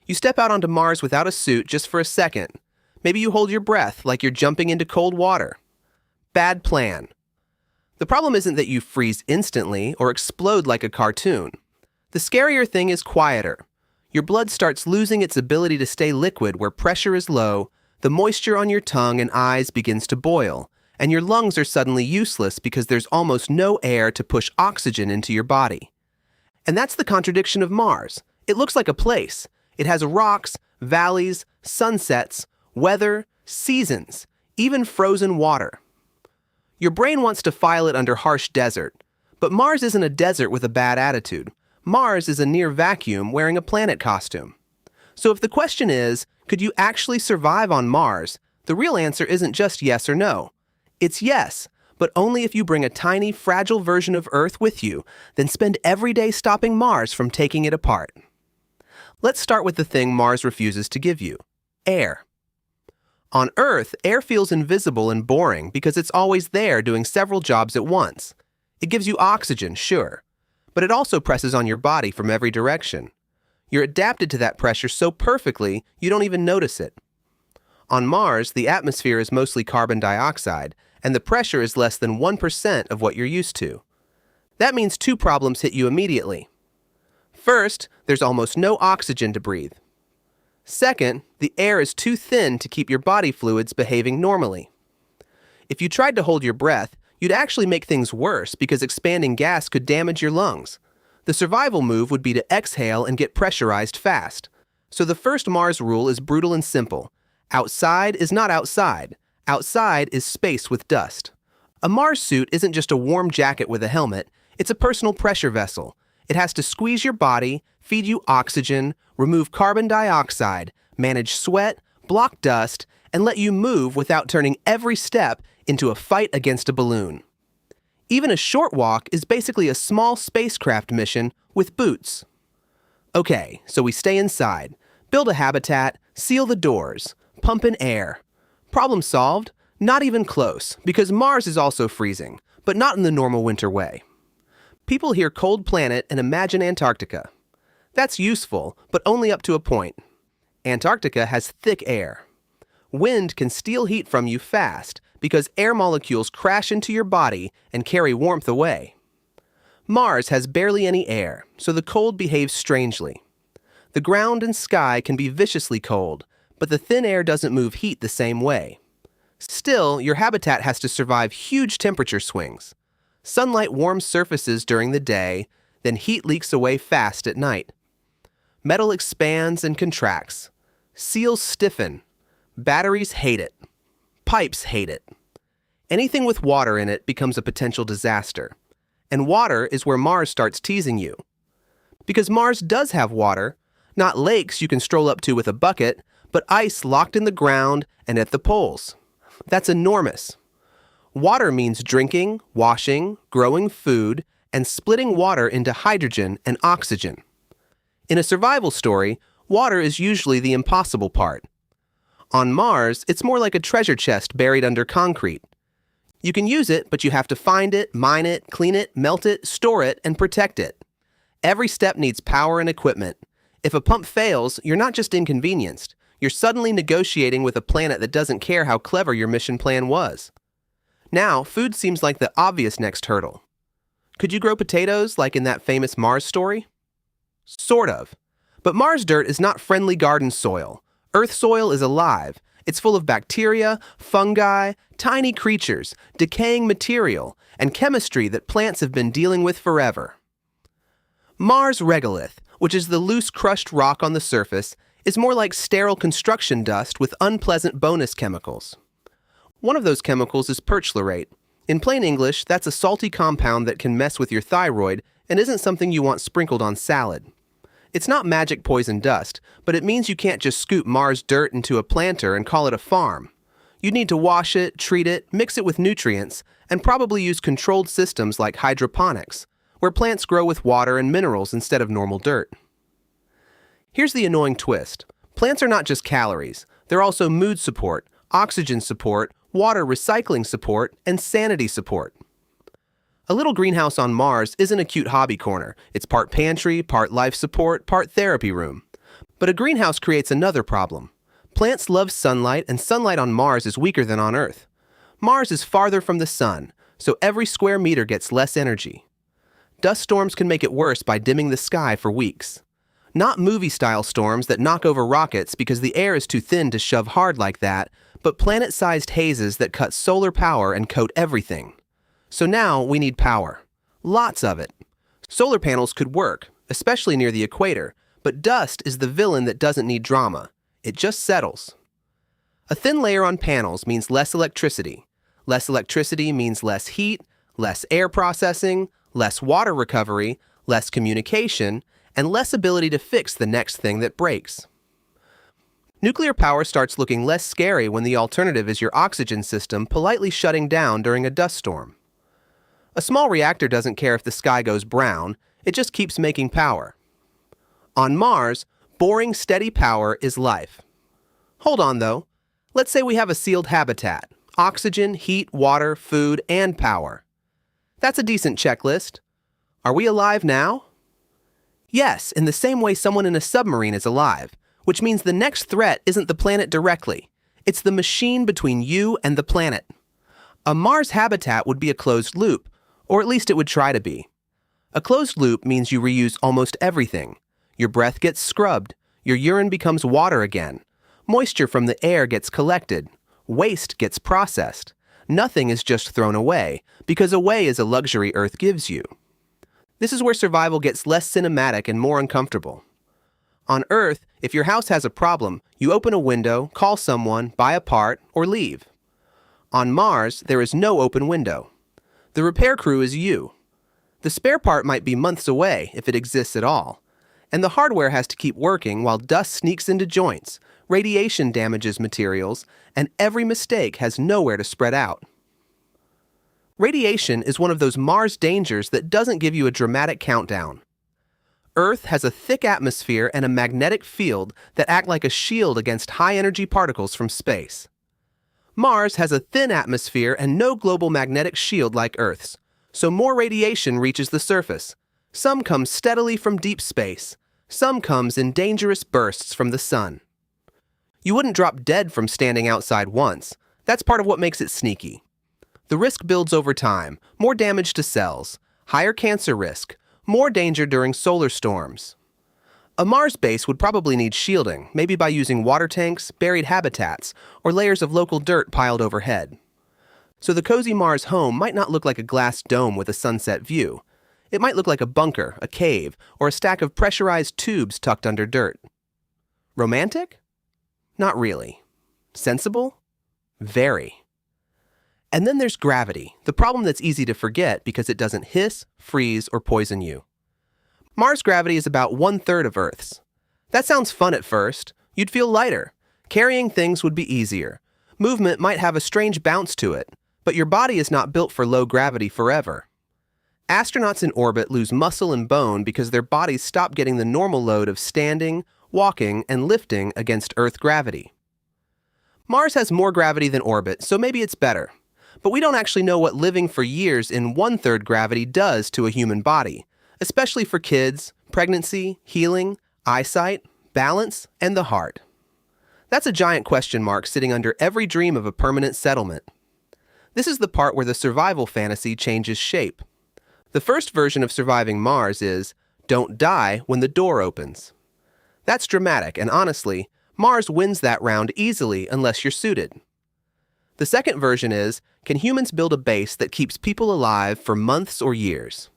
You step out onto Mars without a suit just for a second. Maybe you hold your breath like you're jumping into cold water. Bad plan. The problem isn't that you freeze instantly or explode like a cartoon. The scarier thing is quieter. Your blood starts losing its ability to stay liquid where pressure is low, the moisture on your tongue and eyes begins to boil, and your lungs are suddenly useless because there's almost no air to push oxygen into your body. And that's the contradiction of Mars. It looks like a place. It has rocks, valleys, sunsets, weather, seasons, even frozen water. Your brain wants to file it under harsh desert, but Mars isn't a desert with a bad attitude. Mars is a near vacuum wearing a planet costume. So if the question is, could you actually survive on Mars, the real answer isn't just yes or no. It's yes, but only if you bring a tiny, fragile version of Earth with you, then spend every day stopping Mars from taking it apart. Let's start with the thing Mars refuses to give you: air. On Earth, air feels invisible and boring because it's always there doing several jobs at once. It gives you oxygen, sure, but it also presses on your body from every direction. You're adapted to that pressure so perfectly you don't even notice it. On Mars, the atmosphere is mostly carbon dioxide, and the pressure is less than 1% of what you're used to. That means two problems hit you immediately. First, there's almost no oxygen to breathe. Second, the air is too thin to keep your body fluids behaving normally. If you tried to hold your breath, you'd actually make things worse because expanding gas could damage your lungs. The survival move would be to exhale and get pressurized fast. So the first Mars rule is brutal and simple. Outside is not outside. Outside is space with dust. A Mars suit isn't just a warm jacket with a helmet, it's a personal pressure vessel. It has to squeeze your body, feed you oxygen, remove carbon dioxide, manage sweat, block dust, and let you move without turning every step into a fight against a balloon. Even a short walk is basically a small spacecraft mission with boots. Okay, so we stay inside, build a habitat, seal the doors, pump in air. Problem solved? Not even close, because Mars is also freezing, but not in the normal winter way. People hear cold planet and imagine Antarctica. That's useful, but only up to a point. Antarctica has thick air. Wind can steal heat from you fast because air molecules crash into your body and carry warmth away. Mars has barely any air, so the cold behaves strangely. The ground and sky can be viciously cold, but the thin air doesn't move heat the same way. Still, your habitat has to survive huge temperature swings. Sunlight warms surfaces during the day, then heat leaks away fast at night. Metal expands and contracts. Seals stiffen. Batteries hate it. Pipes hate it. Anything with water in it becomes a potential disaster. And water is where Mars starts teasing you. Because Mars does have water, not lakes you can stroll up to with a bucket, but ice locked in the ground and at the poles. That's enormous. Water means drinking, washing, growing food, and splitting water into hydrogen and oxygen. In a survival story, water is usually the impossible part. On Mars, it's more like a treasure chest buried under concrete. You can use it, but you have to find it, mine it, clean it, melt it, store it, and protect it. Every step needs power and equipment. If a pump fails, you're not just inconvenienced. You're suddenly negotiating with a planet that doesn't care how clever your mission plan was. Now, food seems like the obvious next hurdle. Could you grow potatoes like in that famous Mars story? Sort of. But Mars dirt is not friendly garden soil. Earth soil is alive. It's full of bacteria, fungi, tiny creatures, decaying material, and chemistry that plants have been dealing with forever. Mars regolith, which is the loose crushed rock on the surface, is more like sterile construction dust with unpleasant bonus chemicals. One of those chemicals is perchlorate. In plain English, that's a salty compound that can mess with your thyroid and isn't something you want sprinkled on salad. It's not magic poison dust, but it means you can't just scoop Mars dirt into a planter and call it a farm. You'd need to wash it, treat it, mix it with nutrients, and probably use controlled systems like hydroponics, where plants grow with water and minerals instead of normal dirt. Here's the annoying twist. Plants are not just calories. They're also mood support, oxygen support, water recycling support, and sanity support. A little greenhouse on Mars isn't a cute hobby corner. It's part pantry, part life support, part therapy room. But a greenhouse creates another problem. Plants love sunlight, and sunlight on Mars is weaker than on Earth. Mars is farther from the sun, so every square meter gets less energy. Dust storms can make it worse by dimming the sky for weeks. Not movie-style storms that knock over rockets because the air is too thin to shove hard like that, but planet-sized hazes that cut solar power and coat everything. So now we need power. Lots of it. Solar panels could work, especially near the equator, but dust is the villain that doesn't need drama. It just settles. A thin layer on panels means less electricity. Less electricity means less heat, less air processing, less water recovery, less communication, and less ability to fix the next thing that breaks. Nuclear power starts looking less scary when the alternative is your oxygen system politely shutting down during a dust storm. A small reactor doesn't care if the sky goes brown, it just keeps making power. On Mars, boring, steady power is life. Hold on, though. Let's say we have a sealed habitat: oxygen, heat, water, food, and power. That's a decent checklist. Are we alive now? Yes, in the same way someone in a submarine is alive, which means the next threat isn't the planet directly. It's the machine between you and the planet. A Mars habitat would be a closed loop, or at least it would try to be. A closed loop means you reuse almost everything. Your breath gets scrubbed, your urine becomes water again, moisture from the air gets collected, waste gets processed. Nothing is just thrown away, because away is a luxury Earth gives you. This is where survival gets less cinematic and more uncomfortable. On Earth, if your house has a problem, you open a window, call someone, buy a part, or leave. On Mars, there is no open window. The repair crew is you. The spare part might be months away, if it exists at all. And the hardware has to keep working while dust sneaks into joints, radiation damages materials, and every mistake has nowhere to spread out. Radiation is one of those Mars dangers that doesn't give you a dramatic countdown. Earth has a thick atmosphere and a magnetic field that act like a shield against high-energy particles from space. Mars has a thin atmosphere and no global magnetic shield like Earth's, so more radiation reaches the surface. Some comes steadily from deep space. Some comes in dangerous bursts from the sun. You wouldn't drop dead from standing outside once. That's part of what makes it sneaky. The risk builds over time, more damage to cells, higher cancer risk, more danger during solar storms. A Mars base would probably need shielding, maybe by using water tanks, buried habitats, or layers of local dirt piled overhead. So the cozy Mars home might not look like a glass dome with a sunset view. It might look like a bunker, a cave, or a stack of pressurized tubes tucked under dirt. Romantic? Not really. Sensible? Very. And then there's gravity, the problem that's easy to forget because it doesn't hiss, freeze, or poison you. Mars gravity is about 1/3 of Earth's. That sounds fun at first. You'd feel lighter. Carrying things would be easier. Movement might have a strange bounce to it, but your body is not built for low gravity forever. Astronauts in orbit lose muscle and bone because their bodies stop getting the normal load of standing, walking, and lifting against Earth gravity. Mars has more gravity than orbit, so maybe it's better. But we don't actually know what living for years in 1/3 gravity does to a human body, especially for kids, pregnancy, healing, eyesight, balance, and the heart. That's a giant question mark sitting under every dream of a permanent settlement. This is the part where the survival fantasy changes shape. The first version of surviving Mars is, don't die when the door opens. That's dramatic, and honestly, Mars wins that round easily unless you're suited. The second version is, can humans build a base that keeps people alive for months or years?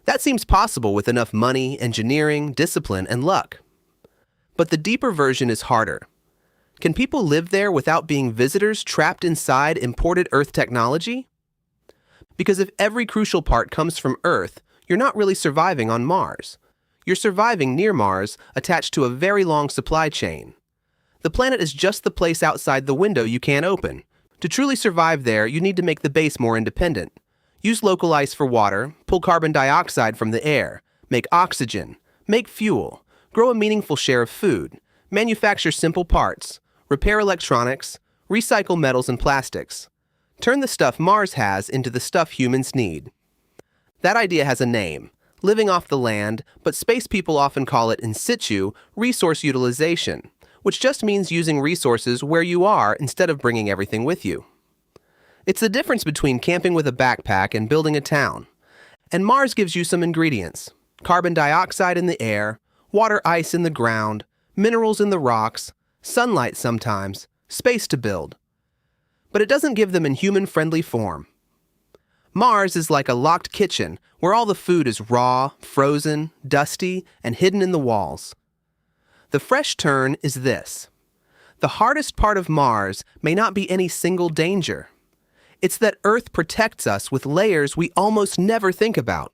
That seems possible with enough money, engineering, discipline, and luck. But the deeper version is harder. Can people live there without being visitors trapped inside imported Earth technology? Because if every crucial part comes from Earth, you're not really surviving on Mars. You're surviving near Mars, attached to a very long supply chain. The planet is just the place outside the window you can't open. To truly survive there, you need to make the base more independent. Use local ice for water, pull carbon dioxide from the air, make oxygen, make fuel, grow a meaningful share of food, manufacture simple parts, repair electronics, recycle metals and plastics. Turn the stuff Mars has into the stuff humans need. That idea has a name: living off the land, but space people often call it in situ resource utilization, which just means using resources where you are instead of bringing everything with you. It's the difference between camping with a backpack and building a town. And Mars gives you some ingredients: carbon dioxide in the air, water ice in the ground, minerals in the rocks, sunlight sometimes, space to build. But it doesn't give them in human-friendly form. Mars is like a locked kitchen where all the food is raw, frozen, dusty, and hidden in the walls. The fresh turn is this: the hardest part of Mars may not be any single danger. It's that Earth protects us with layers we almost never think about.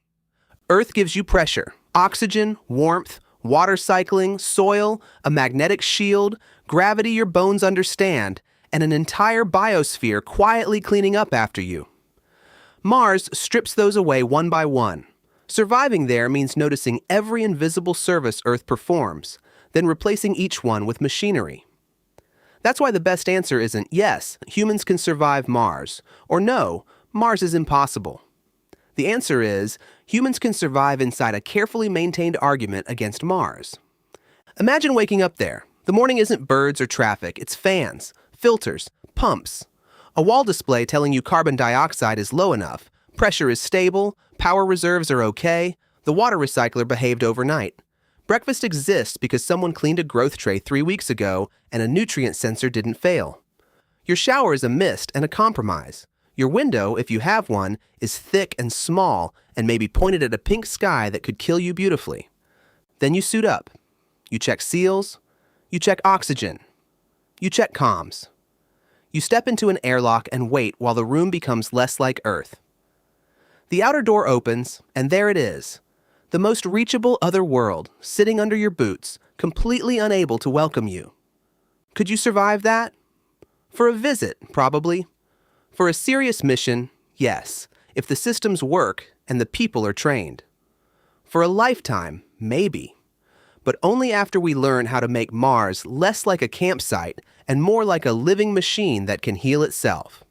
Earth gives you pressure, oxygen, warmth, water cycling, soil, a magnetic shield, gravity your bones understand, and an entire biosphere quietly cleaning up after you. Mars strips those away one by one. Surviving there means noticing every invisible service Earth performs, then replacing each one with machinery. That's why the best answer isn't yes, humans can survive Mars, or no, Mars is impossible. The answer is humans can survive inside a carefully maintained argument against Mars. Imagine waking up there. The morning isn't birds or traffic, it's fans, filters, pumps. A wall display telling you carbon dioxide is low enough, pressure is stable, power reserves are okay, the water recycler behaved overnight. Breakfast exists because someone cleaned a growth tray 3 weeks ago and a nutrient sensor didn't fail. Your shower is a mist and a compromise. Your window, if you have one, is thick and small and maybe pointed at a pink sky that could kill you beautifully. Then you suit up. You check seals. You check oxygen. You check comms. You step into an airlock and wait while the room becomes less like Earth. The outer door opens, and there it is. The most reachable other world, sitting under your boots, completely unable to welcome you. Could you survive that? For a visit, probably. For a serious mission, yes, if the systems work and the people are trained. For a lifetime, maybe. But only after we learn how to make Mars less like a campsite and more like a living machine that can heal itself.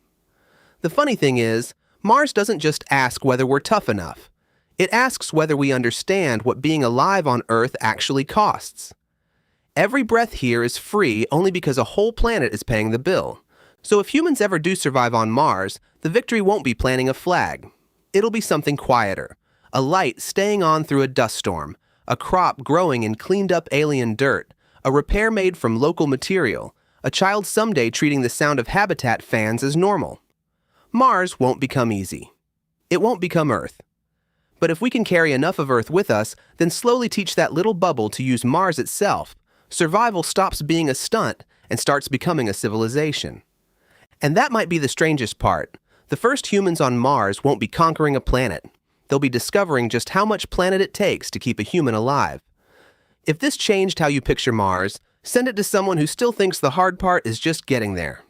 The funny thing is, Mars doesn't just ask whether we're tough enough. It asks whether we understand what being alive on Earth actually costs. Every breath here is free only because a whole planet is paying the bill. So if humans ever do survive on Mars, the victory won't be planting a flag. It'll be something quieter. A light staying on through a dust storm, a crop growing in cleaned-up alien dirt, a repair made from local material, a child someday treating the sound of habitat fans as normal. Mars won't become easy. It won't become Earth. But if we can carry enough of Earth with us, then slowly teach that little bubble to use Mars itself, survival stops being a stunt and starts becoming a civilization. And that might be the strangest part. The first humans on Mars won't be conquering a planet. They'll be discovering just how much planet it takes to keep a human alive. If this changed how you picture Mars, send it to someone who still thinks the hard part is just getting there.